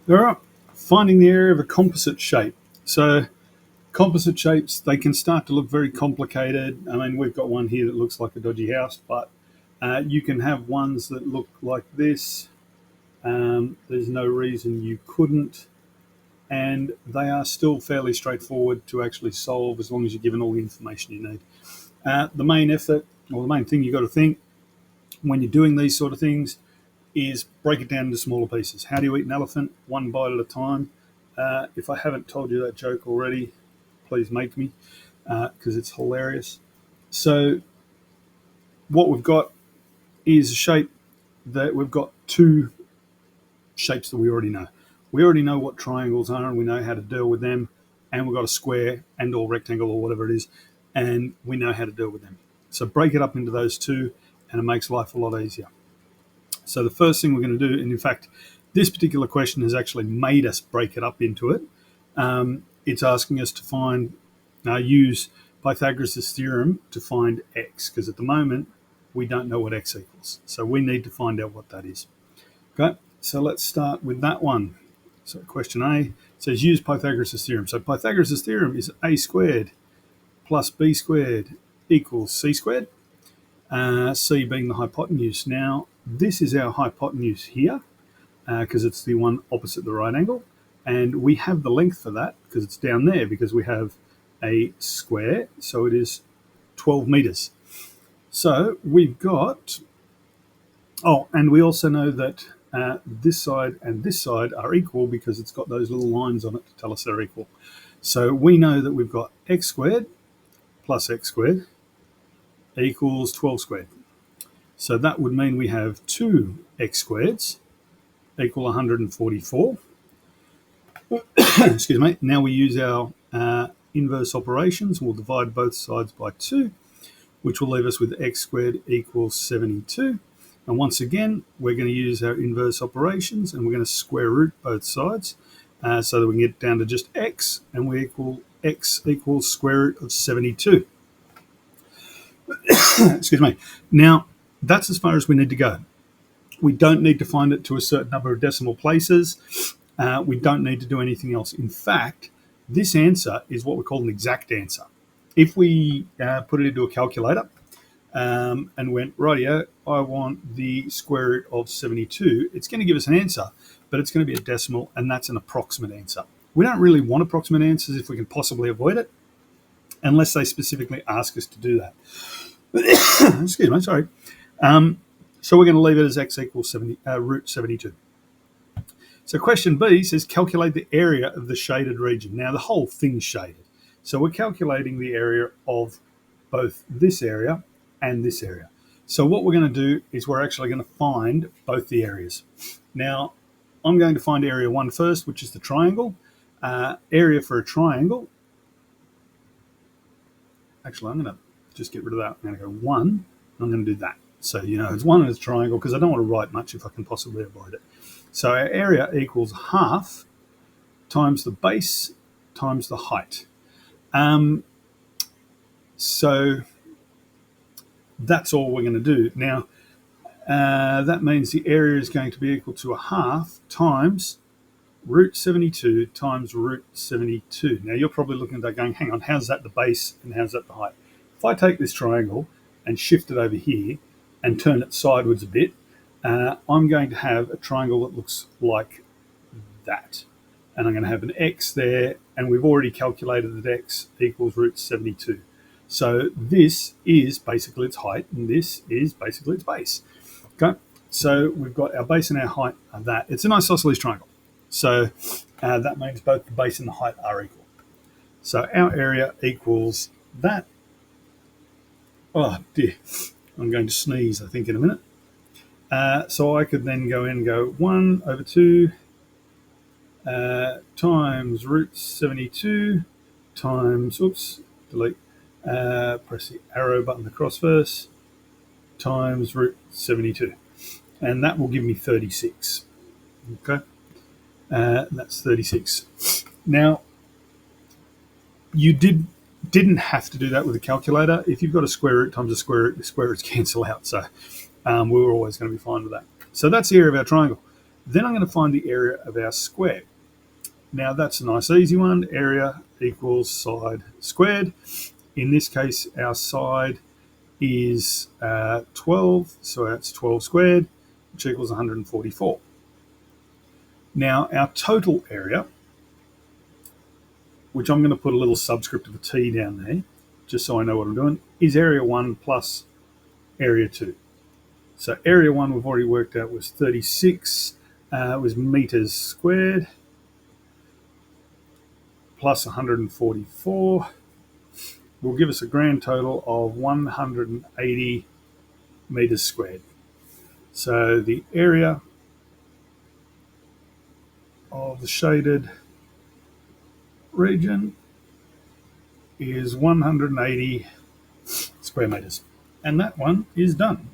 All right, finding the area of a composite shape. So composite shapes, they can start to look very complicated. I mean, we've got one here that looks like a dodgy house, but you can have ones that look like this. There's no reason you couldn't. And they are still fairly straightforward to actually solve as long as you're given all the information you need. The main effort, or the main thing you've got to think when you're doing these sort of things is break it down into smaller pieces. How do you eat an elephant? One bite at a time. If I haven't told you that joke already, please make me, because it's hilarious. So what we've got is a shape that we've got two shapes that we already know. We already know what triangles are and we know how to deal with them. And we've got a square and or rectangle or whatever it is, and we know how to deal with them. So break it up into those two and it makes life a lot easier. So the first thing we're going to do, and in fact, this particular question has actually made us break it up into it. It's asking us to use Pythagoras' theorem to find x, because at the moment we don't know what x equals. So we need to find out what that is. Okay, so let's start with that one. So question A says use Pythagoras' theorem. So Pythagoras' theorem is a squared plus b squared equals c squared. C being the hypotenuse. Now, this is our hypotenuse here because it's the one opposite the right angle. And we have the length for that because it's down there because we have a square. So it is 12 meters. So we've got, and we also know that this side and this side are equal because it's got those little lines on it to tell us they're equal. So we know that we've got x squared plus x squared equals 12 squared. So that would mean we have 2 x squareds equal 144. Excuse me. Now we use our inverse operations. We'll divide both sides by 2, which will leave us with x squared equals 72. And once again, we're going to use our inverse operations and we're going to square root both sides so that we can get down to just x, and we equal x equals square root of 72. Excuse me. Now, that's as far as we need to go. We don't need to find it to a certain number of decimal places. We don't need to do anything else. In fact, this answer is what we call an exact answer. If we put it into a calculator and went, rightio, I want the square root of 72, it's going to give us an answer, but it's going to be a decimal, and that's an approximate answer. We don't really want approximate answers if we can possibly avoid it, unless they specifically ask us to do that. Excuse me, sorry. So we're going to leave it as x equals root 72. So question B says calculate the area of the shaded region. Now the whole thing's shaded. So we're calculating the area of both this area and this area. So what we're going to do is we're actually going to find both the areas. Now I'm going to find area 1 first, which is the triangle. Area for a triangle. Actually, I'm going to just get rid of that. I'm going to go 1. And I'm going to do that. So, it's 1 and it's a triangle because I don't want to write much if I can possibly avoid it. So our area equals half times the base times the height. So that's all we're going to do. Now, that means the area is going to be equal to a half times root 72 times root 72. Now, you're probably looking at that going, hang on, how's that the base and how's that the height? If I take this triangle and shift it over here and turn it sideways a bit, I'm going to have a triangle that looks like that. And I'm going to have an x there, and we've already calculated that x equals root 72. So this is basically its height, and this is basically its base. Okay, so we've got our base and our height are that. It's an isosceles triangle. So that means both the base and the height are equal. So our area equals that. Oh dear, I'm going to sneeze, I think, in a minute. So I could then go in and go 1 over 2 times root 72 times, delete, press the arrow button across first, times root 72. And that will give me 36. Okay, that's 36. Now, you didn't have to do that with a calculator. If you've got a square root times a square root, the square roots cancel out. So we were always going to be fine with that. So that's the area of our triangle. Then I'm going to find the area of our square. Now that's a nice easy one. Area equals side squared. In this case, our side is 12, so that's 12 squared, which equals 144. Now our total area, which I'm going to put a little subscript of a t down there, just so I know what I'm doing, is area 1 plus area 2. So area 1 we've already worked out was 36, it was meters squared, plus 144 will give us a grand total of 180 meters squared. So the area of the shaded region is 180 square meters. And that one is done.